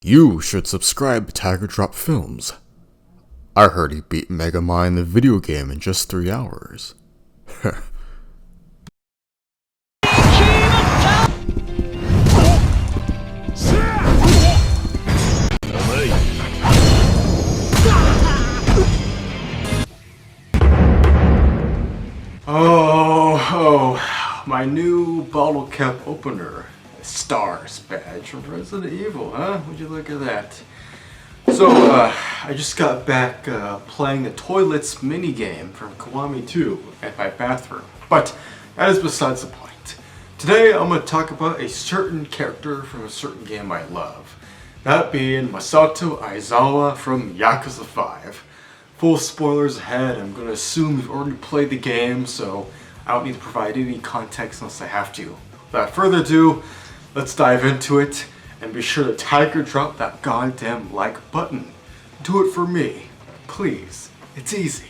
You should subscribe to Tiger Drop Films. I heard he beat Mega Man the video game in just 3 hours. My new bottle cap opener. Stars badge from Resident Evil, huh? Would you look at that? So, I just got back playing the Toilets minigame from Kiwami 2 at my bathroom. But that is besides the point. Today I'm going to talk about a certain character from a certain game I love. That being Masato Aizawa from Yakuza 5. Full spoilers ahead. I'm going to assume you've already played the game, so I don't need to provide any context unless I have to. Without further ado, let's dive into it, and be sure to Tiger Drop that goddamn like button. Do it for me, please. It's easy.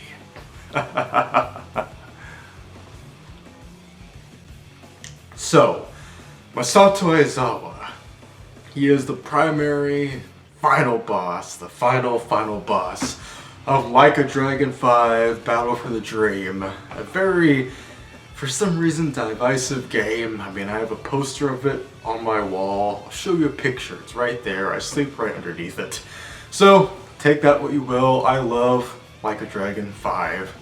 So, Masato Aizawa. He is the primary final boss, the final boss of likeadragon 5 Battle for the Dream. A very, for some reason, divisive game. I mean, I have a poster of it on my wall. I'll show you a picture. It's right there. I sleep right underneath it. So, take that what you will. I love likeadragon 5.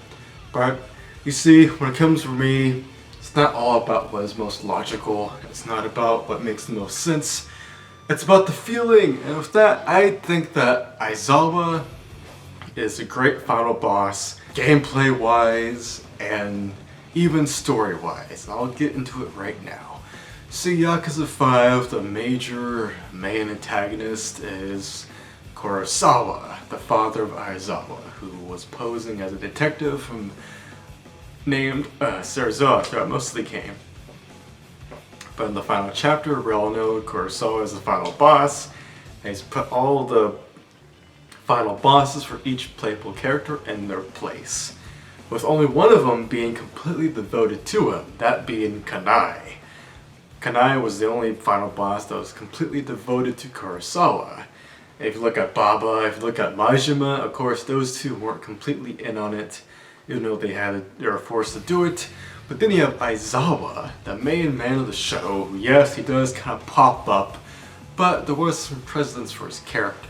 But, you see, when it comes for me, it's not all about what is most logical. It's not about what makes the most sense. It's about the feeling. And with that, I think that Aizawa is a great final boss, gameplay-wise, and even story-wise. I'll get into it right now. See, Yakuza 5, the major main antagonist is Kurosawa, the father of Aizawa, who was posing as a detective named Sarazawa throughout most of the game. But in the final chapter, we all know Kurosawa is the final boss, and he's put all the final bosses for each playable character in their place, with only one of them being completely devoted to him, that being Kanai. Kanai was the only final boss that was completely devoted to Kurosawa. If you look at Baba, if you look at Majima, of course those two weren't completely in on it, even though they were forced to do it. But then you have Aizawa, the main man of the show, who, yes, he does kind of pop up, but there was some precedence for his character.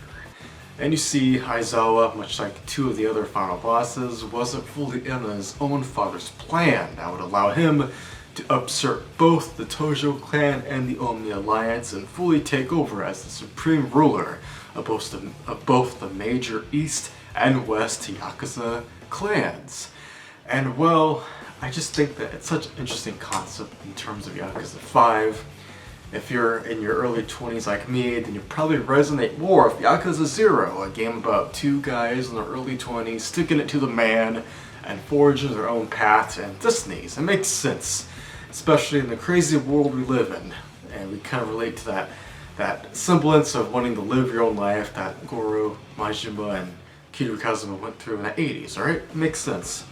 And you see, Aizawa, much like two of the other final bosses, wasn't fully in on his own father's plan that would allow him to usurp both the Tojo clan and the Omi Alliance and fully take over as the supreme ruler of both the major East and West Yakuza clans. And well, I just think that it's such an interesting concept in terms of Yakuza 5. If you're in your early 20s like me, then you probably resonate more with Yakuza 0, a game about two guys in their early 20s sticking it to the man and forging their own paths and destinies. It makes sense, especially in the crazy world we live in. And we kind of relate to that semblance of wanting to live your own life that Goro, Majima, and Kiryu Kazuma went through in the 80s, alright? It makes sense.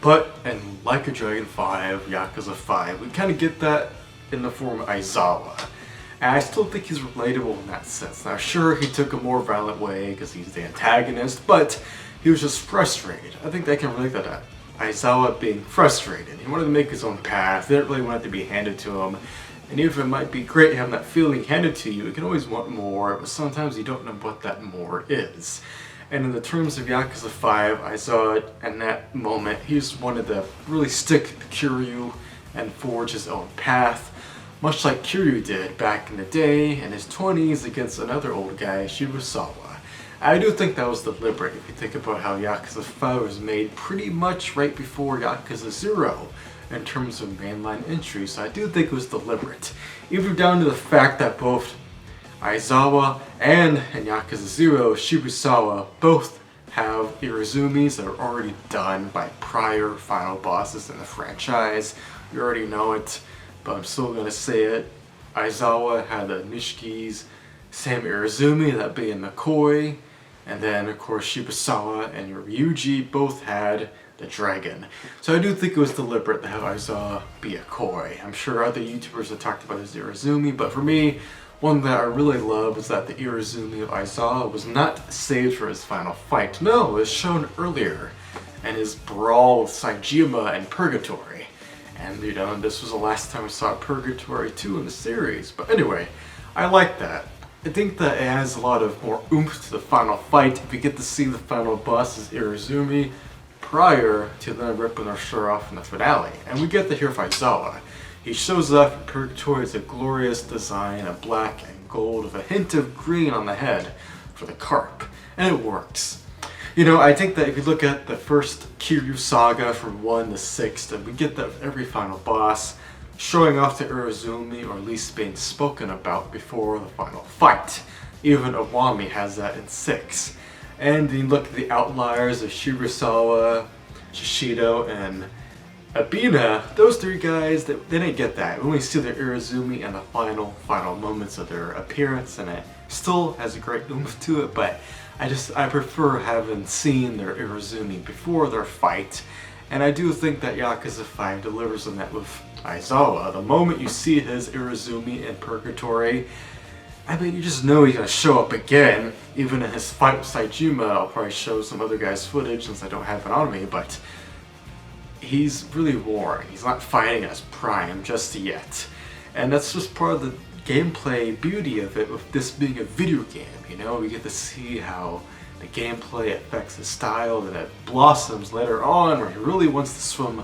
But in likeadragon 5, Yakuza 5, we kind of get that in the form of Aizawa. And I still think he's relatable in that sense. Now sure, he took a more violent way because he's the antagonist, but he was just frustrated. I think they can relate to that. Aizawa being frustrated. He wanted to make his own path, he didn't really want it to be handed to him. And even if it might be great having that feeling handed to you, you can always want more, but sometimes you don't know what that more is. And in the terms of Yakuza 5, Aizawa, in that moment, he just wanted to really stick to Kiryu and forge his own path, much like Kiryu did back in the day in his 20s against another old guy, Shibusawa. I do think that was deliberate if you think about how Yakuza 5 was made pretty much right before Yakuza 0 in terms of mainline entries, so I do think it was deliberate. Even down to the fact that both Aizawa and in Yakuza 0, Shibusawa both have Irazumis that are already done by prior final bosses in the franchise. You already know it, but I'm still gonna say it. Aizawa had the Nishiki's same Irazumi, that being McCoy, and then of course Shibusawa and Ryuji both had the dragon. So I do think it was deliberate to have Aizawa be a koi. I'm sure other YouTubers have talked about his Irazumi, but for me, One that I really love is that the Irizumi of Aizawa was not saved for his final fight. No, it was shown earlier in his brawl with Saejima in Purgatory. And you know, this was the last time we saw Purgatory 2 in the series. But anyway, I like that. I think that it adds a lot of more oomph to the final fight if we get to see the final boss as Irizumi prior to them ripping their shirt off in the finale. And we get to hear Aizawa. He shows up in Purgatory as a glorious design of black and gold with a hint of green on the head for the carp. And it works. You know, I think that if you look at the first Kiryu saga from 1 to 6, that we get that with every final boss showing off to Irizumi, or at least being spoken about before the final fight. Even Owami has that in 6. And you look at the outliers of Shirasawa, Shishido, and Abina, those three guys, they didn't get that. We only see their Irizumi in the final moments of their appearance, and it still has a great oomph to it, but I prefer having seen their Irizumi before their fight. And I do think that Yakuza 5 delivers on that with Aizawa. The moment you see his Irizumi in Purgatory, I mean, you just know he's gonna show up again. Even in his fight with Saejima, I'll probably show some other guy's footage since I don't have it on me, but he's really worn. He's not fighting at his prime just yet. And that's just part of the gameplay beauty of it, with this being a video game, you know? We get to see how the gameplay affects his style, and it blossoms later on where he really wants to swim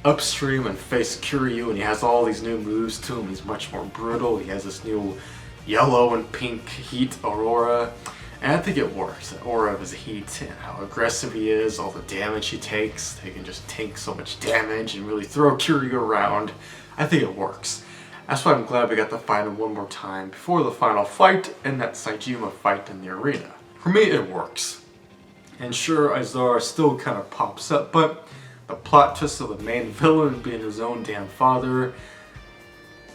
upstream and face Kiryu, and he has all these new moves to him. He's much more brutal. He has this new yellow and pink heat aura, and I think it works. The aura of his heat and how aggressive he is, all the damage he takes. He can just tank so much damage and really throw Kiryu around. I think it works. That's why I'm glad we got to fight him one more time before the final fight and that Saejima fight in the arena. For me, it works. And sure, Aizawa still kind of pops up, but the plot twist of the main villain being his own damn father,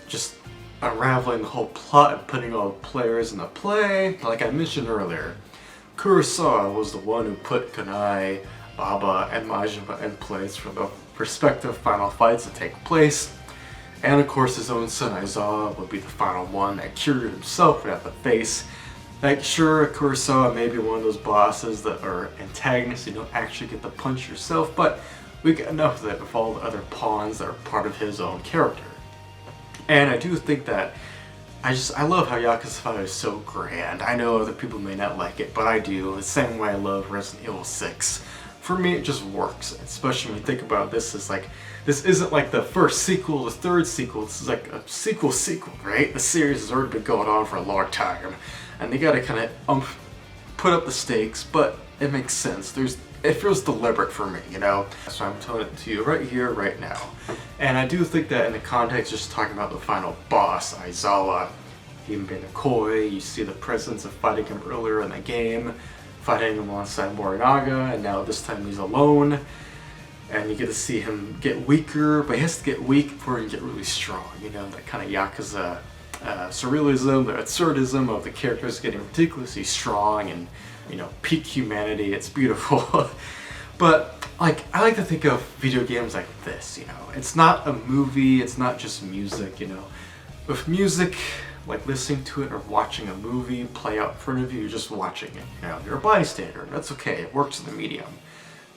just unraveling the whole plot and putting all the players in the play. Like I mentioned earlier, Kurosawa was the one who put Kunai, Baba, and Majima in place for the respective final fights to take place. And of course his own son Aizawa would be the final one that Kiryu himself would have to face. Like sure, Kurosawa may be one of those bosses that are antagonists, you don't actually get to punch yourself, but we get enough of it with all the other pawns that are part of his own character. And I do think that, I love how Yakuza 5 is so grand. I know other people may not like it, but I do. The same way I love Resident Evil 6. For me, it just works, especially when you think about this as like, this isn't like the first sequel, the third sequel, this is like a sequel, right? The series has already been going on for a long time, and they gotta kind of put up the stakes, but it makes sense. It feels deliberate for me, you know? So I'm telling it to you right here, right now. And I do think that in the context, just talking about the final boss, Aizawa, him being a koi, you see the presence of fighting him earlier in the game, fighting him alongside Morinaga, and now this time he's alone. And you get to see him get weaker, but he has to get weak before he can get really strong. You know, that kind of Yakuza surrealism, the absurdism of the characters getting ridiculously strong and, you know, peak humanity. It's beautiful. But like, I like to think of video games like this, you know. It's not a movie, it's not just music, you know. With music, like listening to it or watching a movie play out in front of you, you're just watching it, you know. You're a bystander, that's okay, it works in the medium.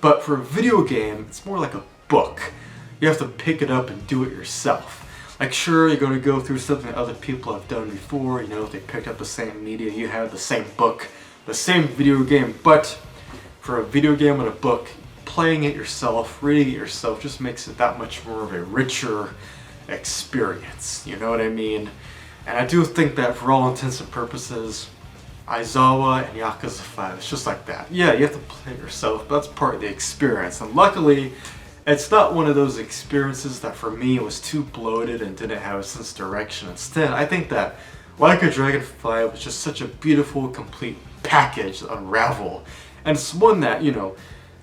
But for a video game, it's more like a book. You have to pick it up and do it yourself. Like sure, you're going to go through something that other people have done before, you know, they picked up the same media, you have the same book, the same video game, but for a video game and a book, playing it yourself, reading it yourself, just makes it that much more of a richer experience, you know what I mean? And I do think that for all intents and purposes, Aizawa and Yakuza 5, it's just like that. Yeah, you have to play it yourself, but that's part of the experience. And luckily, it's not one of those experiences that for me was too bloated and didn't have a sense of direction. Instead, I think that Like a Dragon 5 was just such a beautiful, complete package to unravel. And it's one that, you know,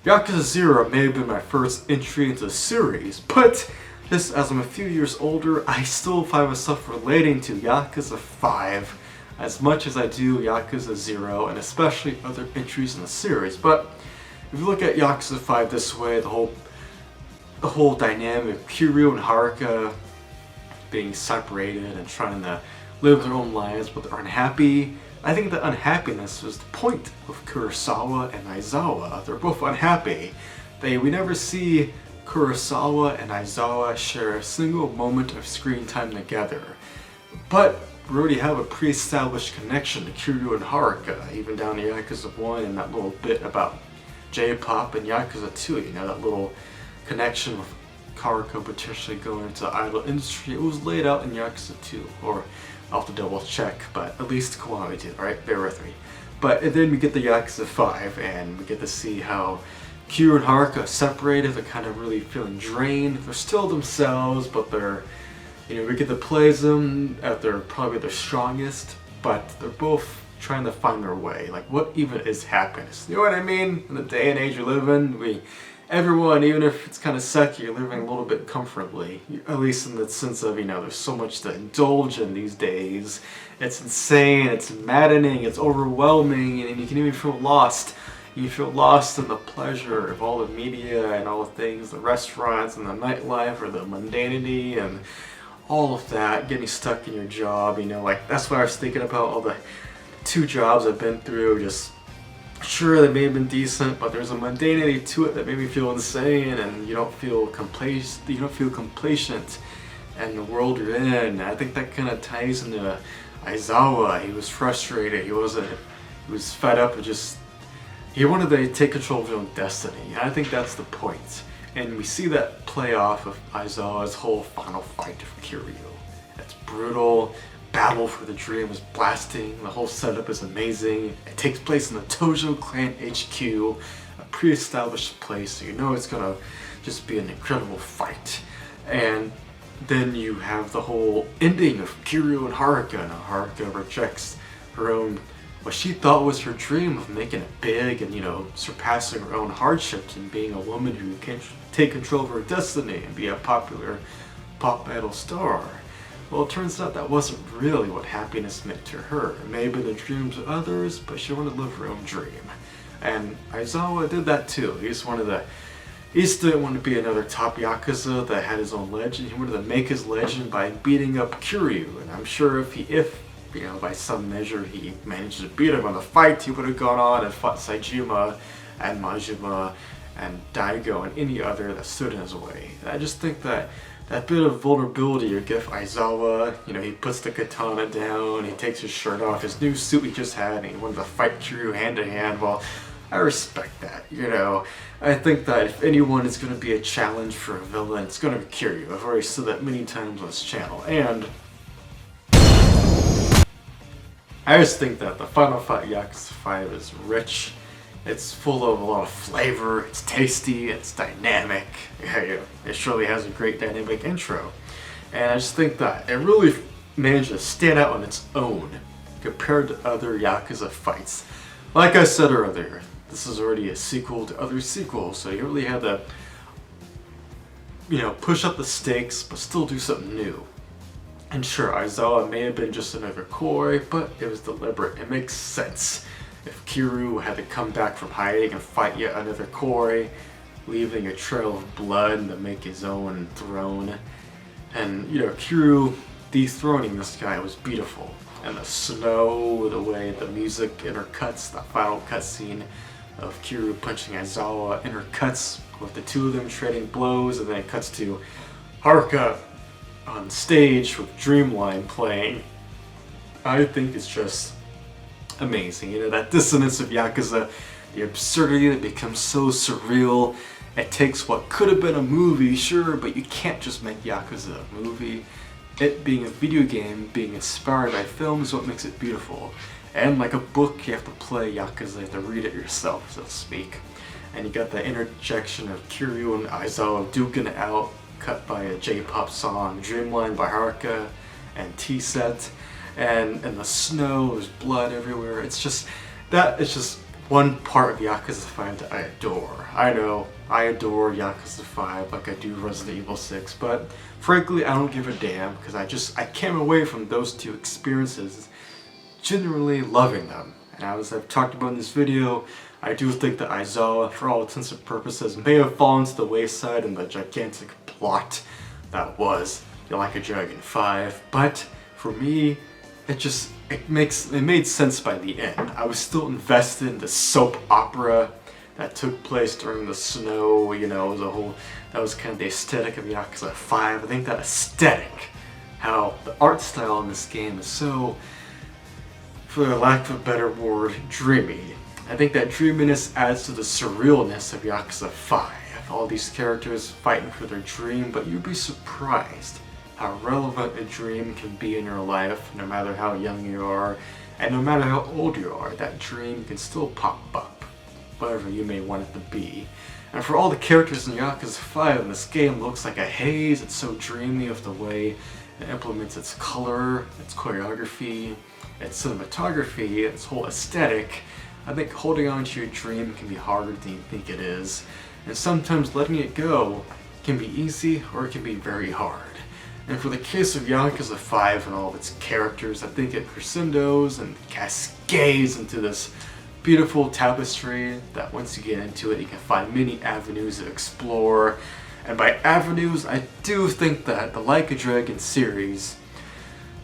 Yakuza 0 may have been my first entry into the series, but just as I'm a few years older, I still find myself relating to Yakuza 5 as much as I do Yakuza 0, and especially other entries in the series. But if you look at Yakuza 5 this way, the whole dynamic of Kiryu and Haruka being separated and trying to live their own lives, but they're unhappy. I think the unhappiness was the point of Kurosawa and Aizawa. They're both unhappy. We never see Kurosawa and Aizawa share a single moment of screen time together. But we already have a pre-established connection to Kiryu and Haruka, even down to Yakuza 1 and that little bit about J-pop and Yakuza 2, you know, that little connection with Haruka potentially going into the idol industry. It was laid out in Yakuza 2, or I'll have to double check, but at least Kiwami did, right? Bear with me. But then we get the Yakuza 5, and we get to see how Kiryu and Haruka separated. They're kind of really feeling drained. They're still themselves, but they're, you know, we get to play them at their probably their strongest, but they're both trying to find their way. Like, what even is happiness? You know what I mean? In the day and age we live in, everyone, even if it's kind of sucky, you're living a little bit comfortably. At least in the sense of, you know, there's so much to indulge in these days. It's insane, it's maddening, it's overwhelming, and you can even feel lost. You feel lost in the pleasure of all the media and all the things, the restaurants and the nightlife, or the mundanity and all of that, getting stuck in your job, you know, like, that's what I was thinking about, all the 2 jobs I've been through. Just sure, they may have been decent, but there's a mundanity to it that made me feel insane, and you don't feel complacent in the world you're in. I think that kind of ties into Aizawa. He was frustrated, he was fed up, he wanted to take control of his own destiny, and I think that's the point. And we see that play off of Aizawa's whole final fight with Kiryu. It's brutal. Battle for the Dream is blasting. The whole setup is amazing. It takes place in the Tojo Clan HQ, a pre-established place, so you know it's gonna just be an incredible fight. And then you have the whole ending of Kiryu and Haruka. And Haruka rejects her own, what she thought was her dream of making it big and, you know, surpassing her own hardships and being a woman who can take control of her destiny and be a popular pop idol star. Well, it turns out that wasn't really what happiness meant to her. It may have been the dreams of others, but she wanted to live her own dream. And Aizawa did that too. He just didn't want to be another top Yakuza that had his own legend. He wanted to make his legend by beating up Kiryu. And I'm sure if you know, by some measure he managed to beat him on the fight, he would have gone on and fought Saejima and Majima and Daigo and any other that stood in his way. And I just think that bit of vulnerability you give Aizawa, you know, he puts the katana down, he takes his shirt off, his new suit he just had, and he wanted to fight Kiryu hand to hand. Well, I respect that, you know. I think that if anyone is going to be a challenge for a villain, it's going to be Kiryu. I've already said that many times on this channel, and I just think that the Final Fight Yakuza 5 is rich. It's full of a lot of flavor, it's tasty, it's dynamic. Yeah, it surely has a great dynamic intro. And I just think that it really managed to stand out on its own compared to other Yakuza fights. Like I said earlier, this is already a sequel to other sequels, so you really had to, you know, push up the stakes, but still do something new. And sure, Aizawa may have been just another koi, but it was deliberate. It makes sense. If Kiryu had to come back from hiding and fight yet another koi, leaving a trail of blood to make his own throne. And, you know, Kiryu dethroning this guy was beautiful. And the snow, the way the music intercuts, the final cutscene of Kiryu punching Aizawa intercuts with the 2 of them trading blows, and then it cuts to Haruka on stage with Dreamline playing. I think it's just amazing. You know, that dissonance of Yakuza, the absurdity that becomes so surreal. It takes what could have been a movie, sure, but you can't just make Yakuza a movie. It being a video game, being inspired by film is what makes it beautiful. And like a book, you have to play Yakuza, you have to read it yourself, so to speak. And you got the interjection of Kiryu and Aizawa duking it out, cut by a J-pop song, Dreamline by Haruka, and T-Set. And the snow, there's blood everywhere. It's just one part of Yakuza 5 that I adore. I know, I adore Yakuza 5 like I do Resident Evil 6, but frankly I don't give a damn, because I came away from those 2 experiences genuinely loving them. And as I've talked about in this video, I do think that Aizawa, for all intents and purposes, may have fallen to the wayside in the gigantic plot that was Like a Dragon 5, but for me, it made sense by the end. I was still invested in the soap opera that took place during the snow, you know, that was kind of the aesthetic of Yakuza 5. I think that aesthetic, how the art style in this game is so, for lack of a better word, dreamy. I think that dreaminess adds to the surrealness of Yakuza 5. All these characters fighting for their dream, but you'd be surprised how relevant a dream can be in your life, no matter how young you are, and no matter how old you are, that dream can still pop up, whatever you may want it to be. And for all the characters in Yakuza 5, this game looks like a haze. It's so dreamy of the way it implements its color, its choreography, its cinematography, its whole aesthetic. I think holding on to your dream can be harder than you think it is, and sometimes letting it go can be easy or it can be very hard. And for the case of Yakuza 5 and all of its characters, I think it crescendos and cascades into this beautiful tapestry that once you get into it, you can find many avenues to explore. And by avenues, I do think that the Like a Dragon series,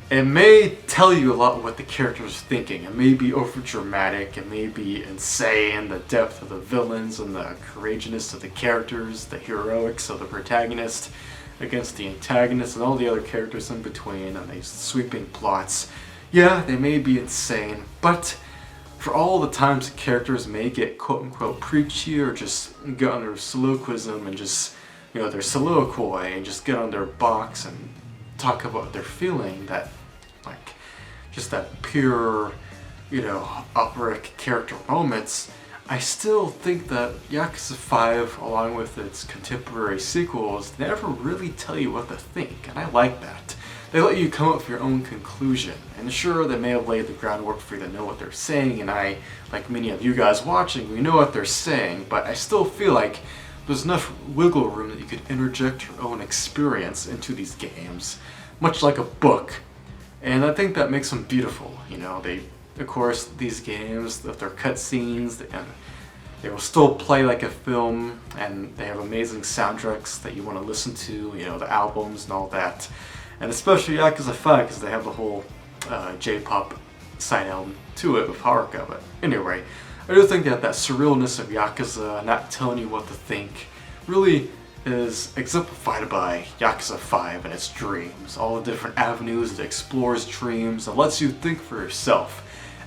it may tell you a lot what the character is thinking. It may be over dramatic, it may be insane, the depth of the villains and the courageousness of the characters, the heroics of the protagonist against the antagonist and all the other characters in between, and these sweeping plots. Yeah, they may be insane, but for all the times the characters may get quote-unquote preachy or just get on their soliloquism and just, you know, their soliloquy and just get on their box and talk about what they're feeling, that, like, just that pure, you know, operatic character moments, I still think that Yakuza 5, along with its contemporary sequels, never really tell you what to think, and I like that. They let you come up with your own conclusion, and sure, they may have laid the groundwork for you to know what they're saying, and I, like many of you guys watching, we know what they're saying, but I still feel like there's enough wiggle room that you could interject your own experience into these games, much like a book, and I think that makes them beautiful. You know, of course, these games, if they're cutscenes, they will still play like a film, and they have amazing soundtracks that you want to listen to, you know, the albums and all that. And especially Yakuza 5, because they have the whole J-pop side album to it with Haruka. But anyway, I do think that surrealness of Yakuza, not telling you what to think, really is exemplified by Yakuza 5 and its dreams. All the different avenues it explores dreams and lets you think for yourself.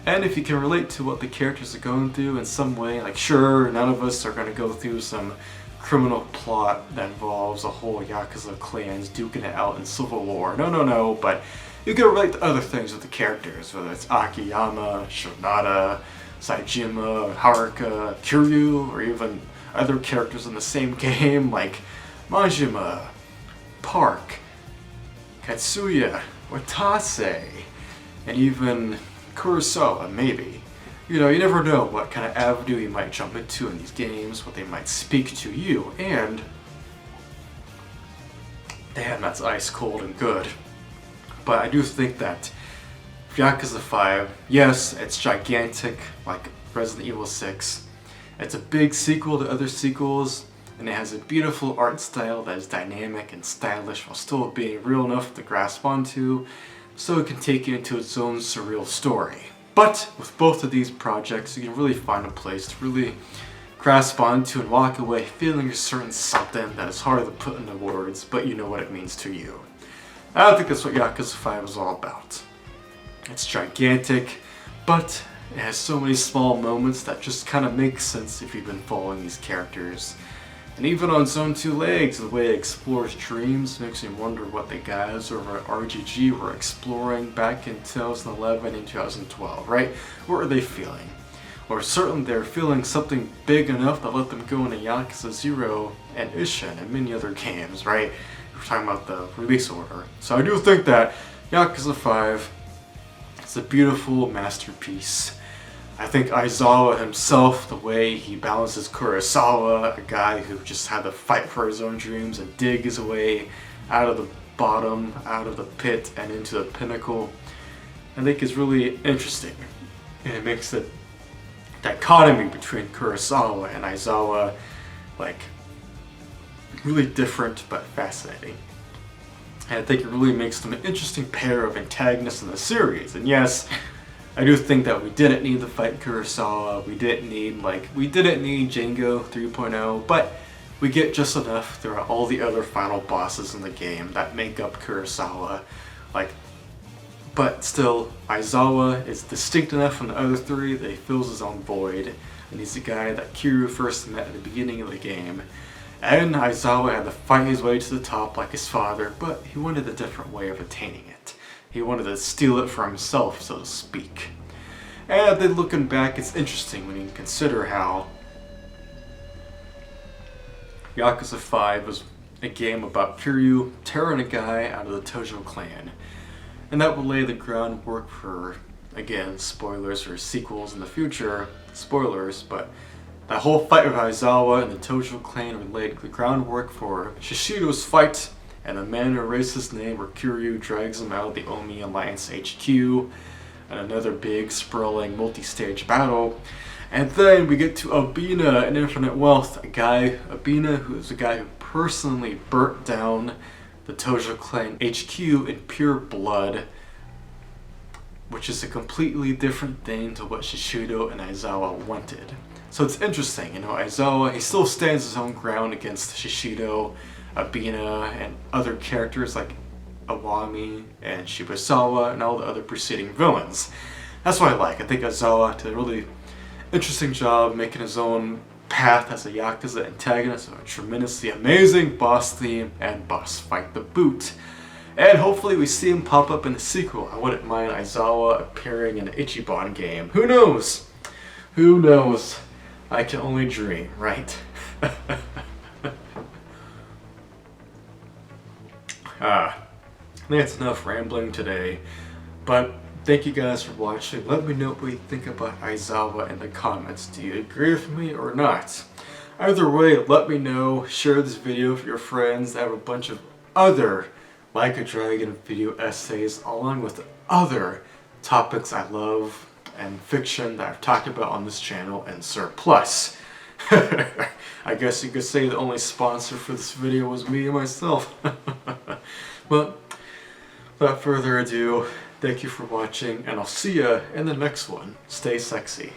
And if you can relate to what the characters are going through in some way, like sure, none of us are going to go through some criminal plot that involves a whole Yakuza clans duking it out in civil war. No, but you can relate to other things with the characters, whether it's Akiyama, Shonada, Saejima, Haruka, Kiryu, or even other characters in the same game like Majima, Park, Katsuya, Watase, and even Kurosawa, maybe. You know, you never know what kind of avenue you might jump into in these games, what they might speak to you, and damn, that's ice cold and good. But I do think that Yakuza 5, yes, it's gigantic, like Resident Evil 6. It's a big sequel to other sequels, and it has a beautiful art style that is dynamic and stylish while still being real enough to grasp onto, so it can take you into its own surreal story. But with both of these projects, you can really find a place to really grasp onto and walk away feeling a certain something that is hard to put into words, but you know what it means to you. I don't think that's what Yakuza 5 is all about. It's gigantic, but it has so many small moments that just kind of make sense if you've been following these characters. And even on its own two legs, the way it explores dreams makes me wonder what the guys over at RGG were exploring back in 2011 and 2012, right? What were they feeling? Or certainly they're feeling something big enough to let them go into Yakuza 0 and Ishin and many other games, right? We're talking about the release order. So I do think that Yakuza 5 is a beautiful masterpiece. I think Aizawa himself, the way he balances Kurosawa, a guy who just had to fight for his own dreams and dig his way out of the bottom, out of the pit, and into the pinnacle, I think is really interesting. And it makes the dichotomy between Kurosawa and Aizawa, like, really different but fascinating. And I think it really makes them an interesting pair of antagonists in the series. And yes, I do think that we didn't need to fight Kurosawa. We didn't need Django 3.0, but we get just enough throughout all the other final bosses in the game that make up Kurosawa. But still, Aizawa is distinct enough from the other three that he fills his own void. And he's the guy that Kiryu first met at the beginning of the game. And Aizawa had to fight his way to the top like his father, but he wanted a different way of attaining it. He wanted to steal it for himself, so to speak. And then looking back, it's interesting when you consider how Yakuza 5 was a game about Kiryu tearing a guy out of the Tojo clan. And that will lay the groundwork for, again, spoilers for sequels in the future, spoilers, but that whole fight with Aizawa and the Tojo clan laid the groundwork for Shishido's fight and the man who erased his name where Kiryu drags him out of the Omi Alliance HQ, and another big, sprawling, multi-stage battle. And then we get to Obina in Infinite Wealth, Obina, who is a guy who personally burnt down the Tojo clan HQ in pure blood, which is a completely different thing to what Shishido and Aizawa wanted. So it's interesting, Aizawa, he still stands his own ground against Shishido, Obina, and other characters like Awami and Shibusawa and all the other preceding villains. That's what I like. I think Aizawa did a really interesting job making his own path as a Yakuza antagonist, a tremendously amazing boss theme and boss fight to boot. And hopefully we see him pop up in the sequel. I wouldn't mind Aizawa appearing in an Ichiban game. Who knows? Who knows? I can only dream, right? I think that's enough rambling today, but thank you guys for watching. Let me know what you think about Aizawa in the comments. Do you agree with me or not? Either way, let me know. Share this video with your friends. I have a bunch of other Like a Dragon video essays along with other topics I love and fiction that I've talked about on this channel and surplus. I guess you could say the only sponsor for this video was me and myself. But without further ado, thank you for watching, and I'll see ya in the next one. Stay sexy.